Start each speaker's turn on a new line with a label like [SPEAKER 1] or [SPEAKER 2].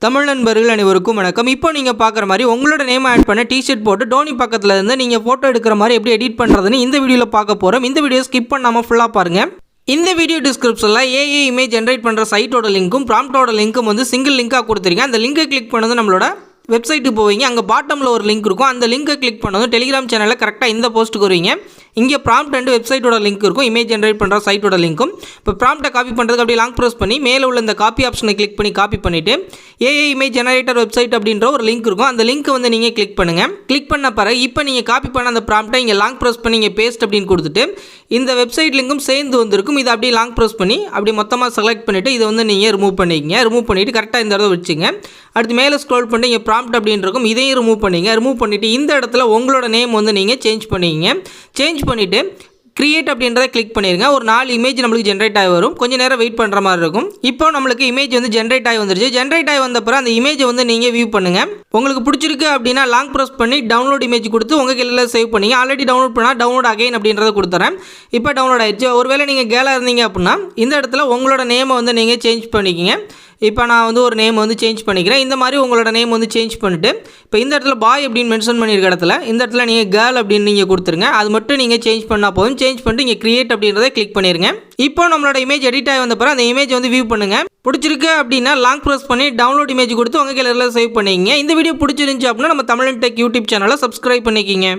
[SPEAKER 1] தமிழ் நண்பர்கள் அனைவருக்கும் வணக்கம். இப்போ நீங்கள் பார்க்குற மாதிரி உங்களோட நேம் ஆட் பண்ண டிஷர்ட் போட்டு டோனி பக்கத்தில் இருந்து நீங்கள் ஃபோட்டோ எடுக்கிற மாதிரி எப்படி எடிட் பண்ணுறதுன்னு இந்த வீடியோவில் பார்க்க போகிறோம். இந்த வீடியோ ஸ்கிப் பண்ணாமல் ஃபுல்லாக பாருங்கள். இந்த வீடியோ டிஸ்கிரிப்ஷனில் ஏஐ இமேஜ் ஜென்ரேட் பண்ணுற சைட்டோட லிங்க்கும் ப்ராம்ப்டோட லிங்க்கும் வந்து சிங்கிள் லிங்காக கொடுத்துருக்கேன். அந்த லிங்கை கிளிக் பண்ணது நம்மளோட வெப்சைட்டுக்கு போவீங்க. அங்கே பாட்டமில் ஒரு லிங்க் இருக்கும். அந்த லிங்கை கிளிக் பண்ணதும் டெலிகிராம் சேனலில் கரெக்டாக இந்த போஸ்ட்டுக்கு வருவீங்க. இங்கே ப்ராம்ப்ட் அண்ட் வெப்சைட்டோட லிங்க் இருக்கும், இமேஜ் ஜென்ரேட் பண்ணுற சைட்டோட லிங்க்கும். இப்போ ப்ராம்ப்டை காப்பி பண்ணுறதுக்கு அப்படியே லாங் ப்ரெஸ் பண்ணி மேலே உள்ள இந்த காப்பி ஆப்ஷனை கிளிக் பண்ணி காப்பி பண்ணிவிட்டு ஏஐ இமேஜ் ஜெனரேட்டர் வெப்சைட் அப்படின்ற ஒரு லிங்க் இருக்கும். அந்த லிங்க்கை வந்து நீங்கள் கிளிக் பண்ணுங்கள். கிளிக் பண்ண பிறகு இப்போ நீங்கள் காப்பி பண்ண அந்த ப்ராம்ப்டை இங்கே லாங் ப்ரெஸ் பண்ணி இங்கே பேஸ்ட் அப்படின்னு கொடுத்துட்டு இந்த வெப்சைட் லிங்க்கும் சேர்ந்து வந்திருக்கும். இதை அப்படியே லாங் ப்ரெஸ் பண்ணி அப்படி மொத்தமாக செலக்ட் பண்ணிவிட்டு இதை வந்து நீங்கள் ரிமூவ் பண்ணிக்கிங்க. ரிமூவ் பண்ணிவிட்டு கரெக்டாக இந்த இடத்துல வச்சுங்க. அடுத்து மேலே ஸ்க்ரோல் பண்ணி இங்கே ப்ராம்ப்ட் அப்படின்னு இருக்கும், இதையும் ரிமூவ் பண்ணிங்க. ரிமூவ் பண்ணிவிட்டு இந்த இடத்துல உங்களோட நேம் வந்து நீங்கள் சேஞ்ச் பண்ணிக்கிங்க. சேஞ்ச் பண்ணிவிட்டு கிரியேட் அப்படின்றத கிளிக் பண்ணிடுங்க. ஒரு 4 இமேஜ் நம்மளுக்கு ஜென்ரேட் ஆகி வரும். கொஞ்சம் நேரம் வெயிட் பண்ணுற மாதிரி இருக்கும். இப்போ நம்மளுக்கு இமேஜ் வந்து ஜென்ரேட் ஆகி வந்துருச்சு. ஜென்ரேட் ஆகி வந்த பிறகு அந்த இமேஜை வந்து நீங்கள் வியூ பண்ணுங்கள். உங்களுக்கு பிடிச்சிருக்கு அப்படின்னா லாங் ப்ரெஸ் பண்ணி டவுன்லோட் இமேஜ் கொடுத்து உங்கள் கையில் சேவ் பண்ணிங்க. ஆல்ரெடி டவுன்லோட் பண்ணால் டவுன்லோட் அகைன் அப்படின்றத கொடுத்துறேன். இப்போ டவுன்லோட் ஆயிடுச்சு. ஒருவேளை நீங்கள் கேலாக இருந்தீங்க அப்படின்னா இந்த இடத்துல உங்களோட நேமை வந்து நீங்கள் சேஞ்ச் பண்ணிக்கிங்க. இப்போ நான் வந்து ஒரு நேம் வந்து சேஞ்ச் பண்ணிக்கிறேன். இந்த மாதிரி உங்களோட நேம் வந்து சேஞ்ச் பண்ணிவிட்டு இப்போ இந்த இடத்துல பாய் அப்படின்னு மென்ஷன் பண்ணியிருக்க இடத்துல இந்த இடத்துல நீங்கள் கேர்ள் அப்படின்னு நீங்கள் கொடுத்துருங்க. அது மட்டும் நீங்கள் சேஞ்ச் பண்ணால் போதும். சேஞ்ச் பண்ணிட்டு இங்கே கிரியேட் அப்படின்றத கிளிக் பண்ணிடுங்க. இப்போ நம்மளோட இமேஜ் எடிட் ஆகி வந்த பிறகு அந்த இமேஜ் வந்து வியூ பண்ணுங்கள். பிடிச்சிருக்கு அப்படின்னா லாங் ப்ரெஸ் பண்ணி டவுன்லோட் இமேஜ் கொடுத்து உங்கள் கையில் சேவ் பண்ணிக்கிங்க. இந்த வீடியோ பிடிச்சிருந்துச்சு அப்படின்னா நம்ம தமிழ் டெக் யூடியூப் சேனலை சப்ஸ்கிரைப் பண்ணிக்கிங்க.